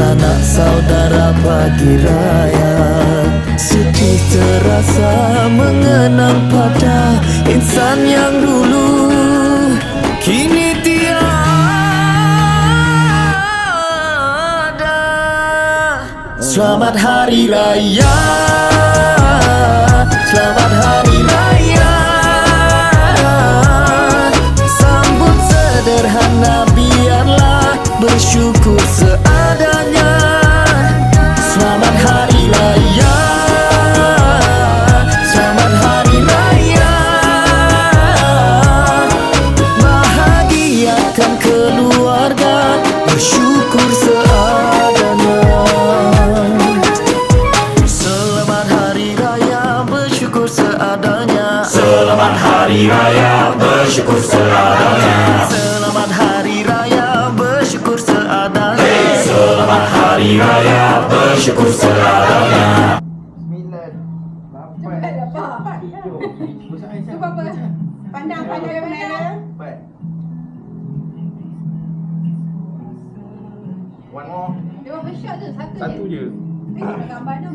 sanak saudara pagi raya. Sedih terasa mengenang pada insan yang dulu kini tiada. Selamat Hari Raya, selamat Hari Raya. Sambut sederhana, biarlah bersyukur seadanya. Selamat Hari Raya, selamat Hari Raya. Bahagiakan keluarga, bersyukur seadanya. Selamat Hari Raya, bersyukur seadanya. Selamat Hari Raya, bersyukur seadanya. Selamat Hari Raya, bersyukur seadanya. Selamat Hari Raya, bersyukur seadanya. 9, 8, 7. Cuba apa? Pandang-pandang ke mana? One more. Dia berapa shot tu? Satu Satu je. je. Gambar dia